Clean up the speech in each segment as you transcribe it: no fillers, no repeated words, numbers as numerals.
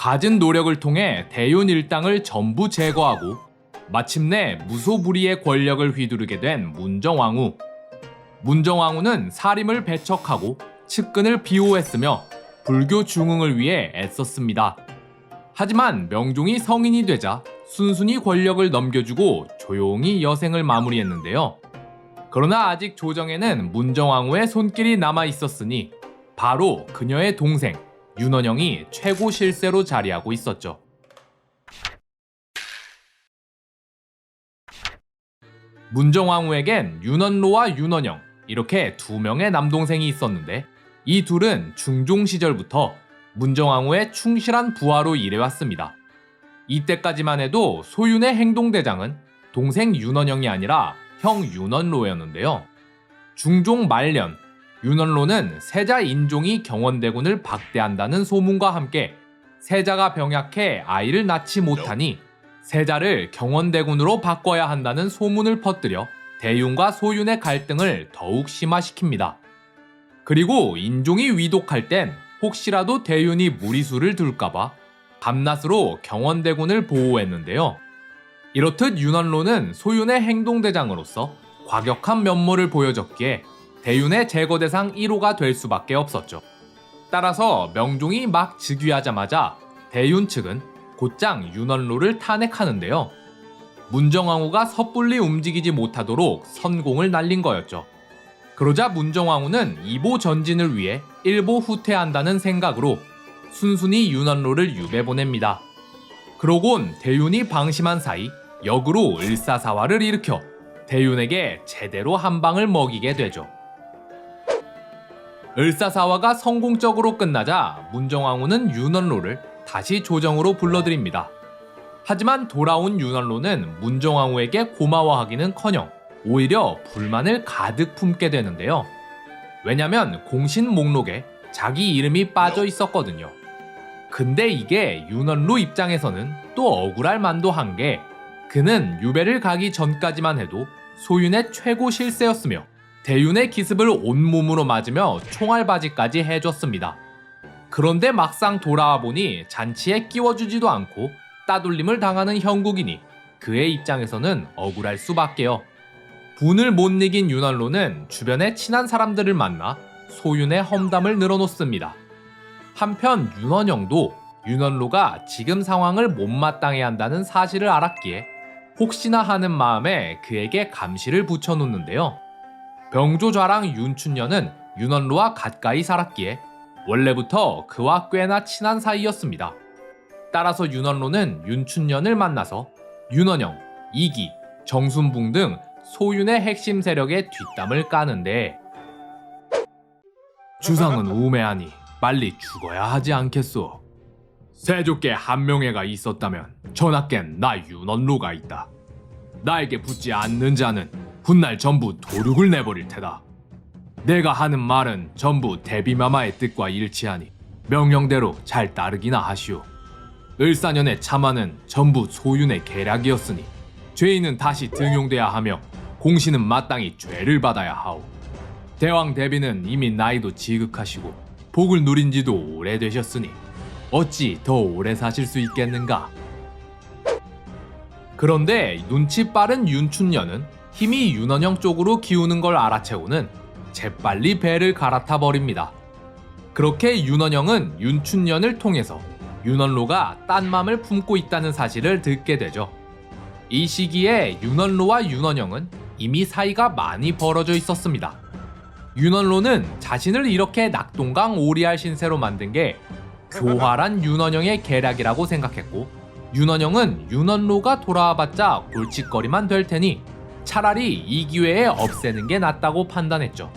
갖은 노력을 통해 대윤 일당을 전부 제거하고 마침내 무소불위의 권력을 휘두르게 된 문정왕후. 문정왕후는 사림을 배척하고 측근을 비호했으며 불교 중흥을 위해 애썼습니다. 하지만 명종이 성인이 되자 순순히 권력을 넘겨주고 조용히 여생을 마무리했는데요. 그러나 아직 조정에는 문정왕후의 손길이 남아 있었으니 바로 그녀의 동생 윤원영이 최고 실세로 자리하고 있었죠. 문정왕후에겐 윤원로와 윤원영 이렇게 두 명의 남동생이 있었는데 이 둘은 중종 시절부터 문정왕후의 충실한 부하로 일해왔습니다. 이때까지만 해도 소윤의 행동대장은 동생 윤원영이 아니라 형 윤원로였는데요. 중종 말년 윤원로는 세자 인종이 경원대군을 박대한다는 소문과 함께 세자가 병약해 아이를 낳지 못하니 세자를 경원대군으로 바꿔야 한다는 소문을 퍼뜨려 대윤과 소윤의 갈등을 더욱 심화시킵니다. 그리고 인종이 위독할 땐 혹시라도 대윤이 무리수를 둘까봐 밤낮으로 경원대군을 보호했는데요. 이렇듯 윤원로는 소윤의 행동대장으로서 과격한 면모를 보여줬기에 대윤의 제거 대상 1호가 될 수밖에 없었죠. 따라서 명종이 막 즉위하자마자 대윤 측은 곧장 윤원로를 탄핵하는데요. 문정왕후가 섣불리 움직이지 못하도록 선공을 날린 거였죠. 그러자 문정왕후는 이보 전진을 위해 일보 후퇴한다는 생각으로 순순히 윤원로를 유배 보냅니다. 그러곤 대윤이 방심한 사이 역으로 을사사화를 일으켜 대윤에게 제대로 한 방을 먹이게 되죠. 을사사화가 성공적으로 끝나자 문정왕후는 윤원로를 다시 조정으로 불러들입니다. 하지만 돌아온 윤원로는 문정왕후에게 고마워하기는커녕 오히려 불만을 가득 품게 되는데요. 왜냐면 공신 목록에 자기 이름이 빠져 있었거든요. 근데 이게 윤원로 입장에서는 또 억울할 만도 한 게 그는 유배를 가기 전까지만 해도 소윤의 최고 실세였으며 대윤의 기습을 온몸으로 맞으며 총알바지까지 해줬습니다. 그런데 막상 돌아와 보니 잔치에 끼워주지도 않고 따돌림을 당하는 형국이니 그의 입장에서는 억울할 수밖에요. 분을 못 이긴 윤원로는 주변의 친한 사람들을 만나 소윤의 험담을 늘어놓습니다. 한편 윤원영도 윤원로가 지금 상황을 못마땅해 한다는 사실을 알았기에 혹시나 하는 마음에 그에게 감시를 붙여놓는데요. 병조좌랑 윤춘녀는 윤원로와 가까이 살았기에 원래부터 그와 꽤나 친한 사이였습니다. 따라서 윤원로는 윤춘년을 만나서 윤원영, 이기, 정순붕 등 소윤의 핵심 세력의 뒷담을 까는데 주상은 우매하니 빨리 죽어야 하지 않겠소. 세조께 한명회가 있었다면 전하께는 나 윤원로가 있다. 나에게 붙지 않는 자는 훗날 전부 도륙을 내버릴 테다. 내가 하는 말은 전부 대비마마의 뜻과 일치하니 명령대로 잘 따르기나 하시오. 을사년의 참화는 전부 소윤의 계략이었으니 죄인은 다시 등용돼야 하며 공신은 마땅히 죄를 받아야 하오. 대왕 대비는 이미 나이도 지극하시고 복을 누린 지도 오래되셨으니 어찌 더 오래 사실 수 있겠는가. 그런데 눈치 빠른 윤춘년은 힘이 윤원영 쪽으로 기우는 걸 알아채고는 재빨리 배를 갈아타 버립니다. 그렇게 윤원영은 윤춘년을 통해서 윤원로가 딴 맘을 품고 있다는 사실을 듣게 되죠. 이 시기에 윤원로와 윤원영은 이미 사이가 많이 벌어져 있었습니다. 윤원로는 자신을 이렇게 낙동강 오리알 신세로 만든 게 교활한 윤원영의 계략이라고 생각했고, 윤원영은 윤원로가 돌아와봤자 골칫거리만 될 테니 차라리 이 기회에 없애는 게 낫다고 판단했죠.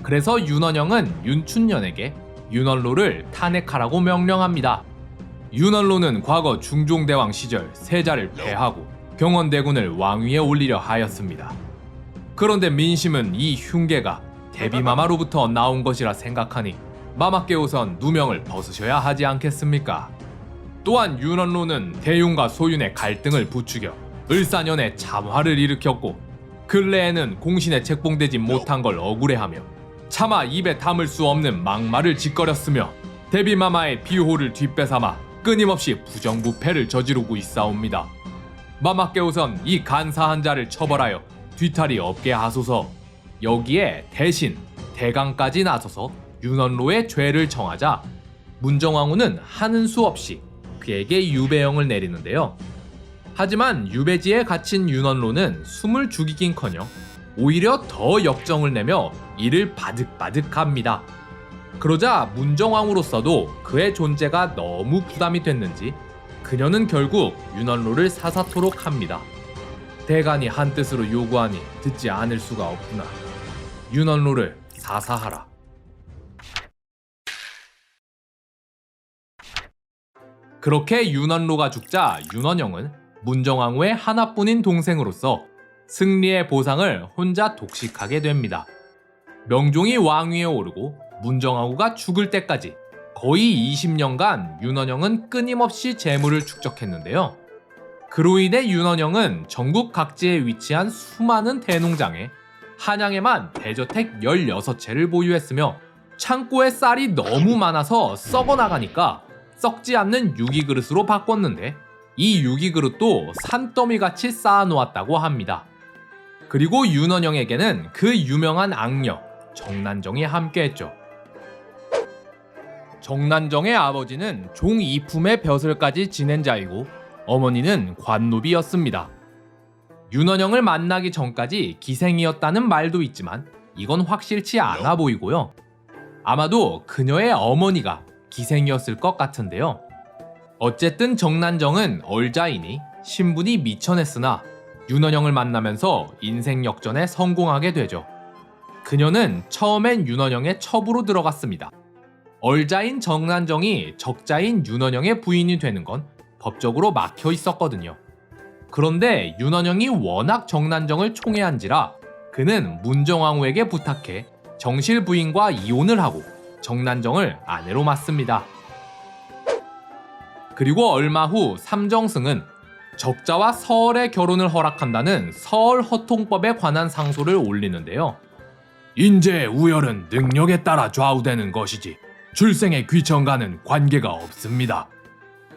그래서 윤원영은 윤춘년에게 윤원로를 탄핵하라고 명령합니다. 윤원로는 과거 중종대왕 시절 세자를 폐하고 경원대군을 왕위에 올리려 하였습니다. 그런데 민심은 이 흉계가 대비마마로부터 나온 것이라 생각하니 마마께 우선 누명을 벗으셔야 하지 않겠습니까? 또한 윤원로는 대윤과 소윤의 갈등을 부추겨 을사년에 참화를 일으켰고 근래에는 공신에 책봉되지 못한 걸 억울해하며 차마 입에 담을 수 없는 막말을 짓거렸으며 대비마마의 비호를 뒷배삼아 끊임없이 부정부패를 저지르고 있사옵니다. 마마께 우선 이 간사한 자를 처벌하여 뒤탈이 없게 하소서. 여기에 대신 대강까지 나서서 윤원로의 죄를 정하자 문정왕후는 하는 수 없이 그에게 유배형을 내리는데요. 하지만 유배지에 갇힌 윤원로는 숨을 죽이긴커녕 오히려 더 역정을 내며 이를 바득바득합니다. 그러자 문정왕후로서도 그의 존재가 너무 부담이 됐는지 그녀는 결국 윤원로를 사사토록 합니다. 대간이 한뜻으로 요구하니 듣지 않을 수가 없구나. 윤원로를 사사하라. 그렇게 윤원로가 죽자 윤원영은 문정왕후의 하나뿐인 동생으로서 승리의 보상을 혼자 독식하게 됩니다. 명종이 왕위에 오르고 문정왕후가 죽을 때까지 거의 20년간 윤원영은 끊임없이 재물을 축적했는데요. 그로 인해 윤원영은 전국 각지에 위치한 수많은 대농장에 한양에만 대저택 16채를 보유했으며 창고에 쌀이 너무 많아서 썩어나가니까 썩지 않는 유기그릇으로 바꿨는데 이 유기그릇도 산더미같이 쌓아놓았다고 합니다. 그리고 윤원영에게는 그 유명한 악녀 정난정이 함께했죠. 정난정의 아버지는 종 이품의 벼슬까지 지낸 자이고 어머니는 관노비였습니다. 윤원영을 만나기 전까지 기생이었다는 말도 있지만 이건 확실치 않아 보이고요. 아마도 그녀의 어머니가 기생이었을 것 같은데요. 어쨌든 정난정은 얼자이니 신분이 미천했으나 윤원영을 만나면서 인생 역전에 성공하게 되죠. 그녀는 처음엔 윤원영의 첩으로 들어갔습니다. 얼자인 정난정이 적자인 윤원영의 부인이 되는 건 법적으로 막혀 있었거든요. 그런데 윤원영이 워낙 정난정을 총애한지라 그는 문정왕후에게 부탁해 정실 부인과 이혼을 하고 정난정을 아내로 맞습니다. 그리고 얼마 후 삼정승은 적자와 서얼의 결혼을 허락한다는 서얼 허통법에 관한 상소를 올리는데요. 인재의 우열은 능력에 따라 좌우되는 것이지 출생의 귀천과는 관계가 없습니다.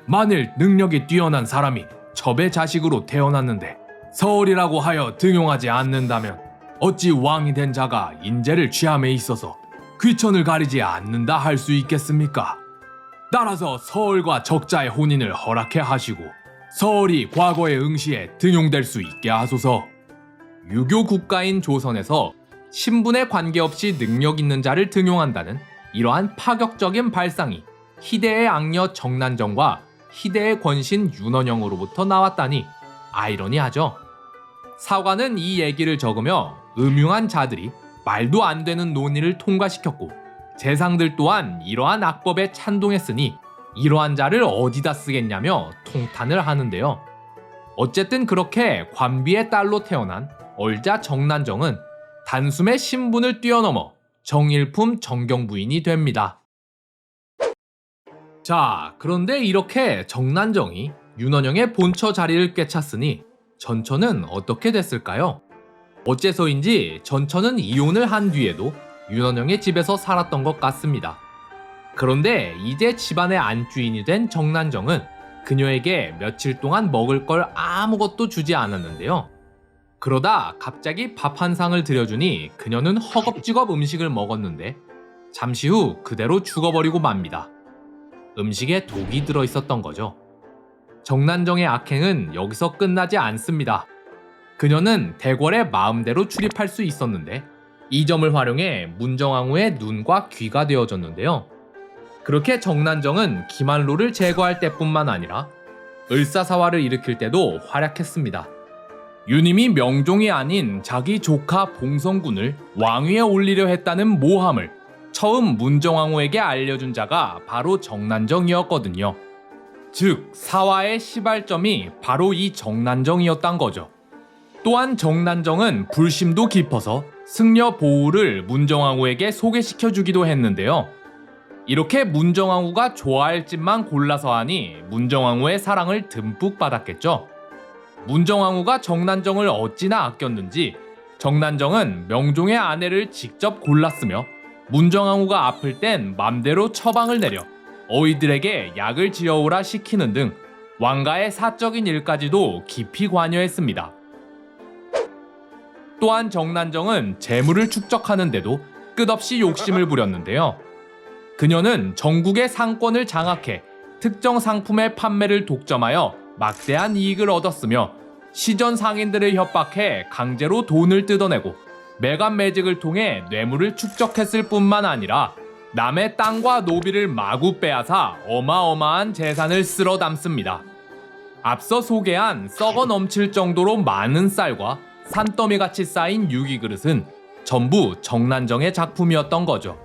만일 능력이 뛰어난 사람이 첩의 자식으로 태어났는데 서얼이라고 하여 등용하지 않는다면 어찌 왕이 된 자가 인재를 취함에 있어서 귀천을 가리지 않는다 할 수 있겠습니까? 따라서 서얼과 적자의 혼인을 허락해 하시고 서얼이 과거의 응시에 등용될 수 있게 하소서. 유교 국가인 조선에서 신분에 관계없이 능력 있는 자를 등용한다는 이러한 파격적인 발상이 희대의 악녀 정난정과 희대의 권신 윤원영으로부터 나왔다니 아이러니하죠. 사관은 이 얘기를 적으며 음흉한 자들이 말도 안 되는 논의를 통과시켰고 재상들 또한 이러한 악법에 찬동했으니 이러한 자를 어디다 쓰겠냐며 통탄을 하는데요. 어쨌든 그렇게 관비의 딸로 태어난 얼자 정난정은 단숨에 신분을 뛰어넘어 정일품 정경부인이 됩니다. 자, 그런데 이렇게 정난정이 윤원영의 본처 자리를 꿰찼으니 전처는 어떻게 됐을까요? 어째서인지 전처는 이혼을 한 뒤에도 윤원영의 집에서 살았던 것 같습니다. 그런데 이제 집안의 안주인이 된 정난정은 그녀에게 며칠 동안 먹을 걸 아무것도 주지 않았는데요. 그러다 갑자기 밥 한 상을 들여주니 그녀는 허겁지겁 음식을 먹었는데 잠시 후 그대로 죽어버리고 맙니다. 음식에 독이 들어있었던 거죠. 정난정의 악행은 여기서 끝나지 않습니다. 그녀는 대궐에 마음대로 출입할 수 있었는데 이 점을 활용해 문정왕후의 눈과 귀가 되어줬는데요. 그렇게 정난정은 기만로를 제거할 때뿐만 아니라 을사사화를 일으킬 때도 활약했습니다. 유님이 명종이 아닌 자기 조카 봉성군을 왕위에 올리려 했다는 모함을 처음 문정왕후에게 알려준 자가 바로 정난정이었거든요. 즉 사화의 시발점이 바로 이 정난정이었단 거죠. 또한 정난정은 불심도 깊어서 승려 보우를 문정왕후에게 소개시켜주기도 했는데요. 이렇게 문정왕후가 좋아할 집만 골라서 하니 문정왕후의 사랑을 듬뿍 받았겠죠. 문정왕후가 정난정을 어찌나 아꼈는지 정난정은 명종의 아내를 직접 골랐으며 문정왕후가 아플 땐 맘대로 처방을 내려 어이들에게 약을 지어오라 시키는 등 왕가의 사적인 일까지도 깊이 관여했습니다. 또한 정난정은 재물을 축적하는데도 끝없이 욕심을 부렸는데요. 그녀는 전국의 상권을 장악해 특정 상품의 판매를 독점하여 막대한 이익을 얻었으며 시전 상인들을 협박해 강제로 돈을 뜯어내고 매간매직을 통해 뇌물을 축적했을 뿐만 아니라 남의 땅과 노비를 마구 빼앗아 어마어마한 재산을 쓸어 담습니다. 앞서 소개한 썩어 넘칠 정도로 많은 쌀과 산더미같이 쌓인 유기그릇은 전부 정난정의 작품이었던 거죠.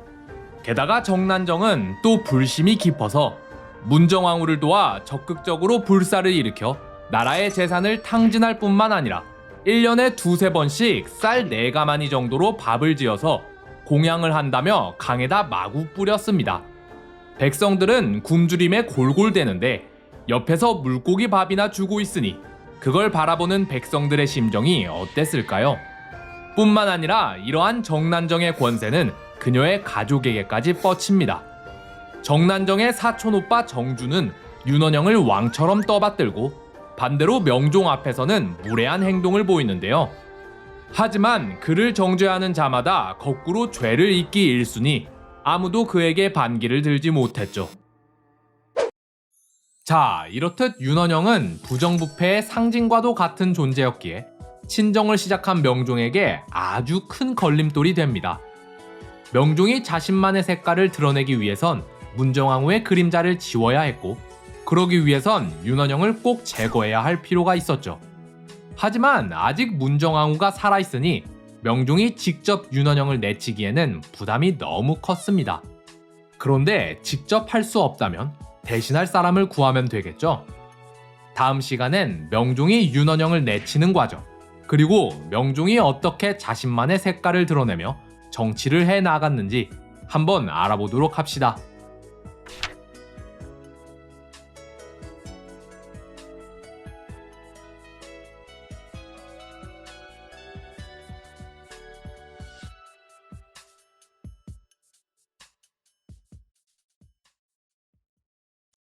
게다가 정난정은 또 불심이 깊어서 문정왕후를 도와 적극적으로 불사를 일으켜 나라의 재산을 탕진할 뿐만 아니라 1년에 두세 번씩 쌀 4가마니 정도로 밥을 지어서 공양을 한다며 강에다 마구 뿌렸습니다. 백성들은 굶주림에 골골대는데 옆에서 물고기 밥이나 주고 있으니 그걸 바라보는 백성들의 심정이 어땠을까요? 뿐만 아니라 이러한 정난정의 권세는 그녀의 가족에게까지 뻗칩니다. 정난정의 사촌오빠 정주는 윤원영을 왕처럼 떠받들고 반대로 명종 앞에서는 무례한 행동을 보이는데요. 하지만 그를 정죄하는 자마다 거꾸로 죄를 잊기 일쑤니 아무도 그에게 반기를 들지 못했죠. 자, 이렇듯 윤원영은 부정부패의 상징과도 같은 존재였기에 친정을 시작한 명종에게 아주 큰 걸림돌이 됩니다. 명종이 자신만의 색깔을 드러내기 위해선 문정왕후의 그림자를 지워야 했고, 그러기 위해선 윤원영을 꼭 제거해야 할 필요가 있었죠. 하지만 아직 문정왕후가 살아있으니 명종이 직접 윤원영을 내치기에는 부담이 너무 컸습니다. 그런데 직접 할 수 없다면 대신할 사람을 구하면 되겠죠? 다음 시간엔 명종이 윤원영을 내치는 과정, 그리고 명종이 어떻게 자신만의 색깔을 드러내며 정치를 해 나갔는지 한번 알아보도록 합시다.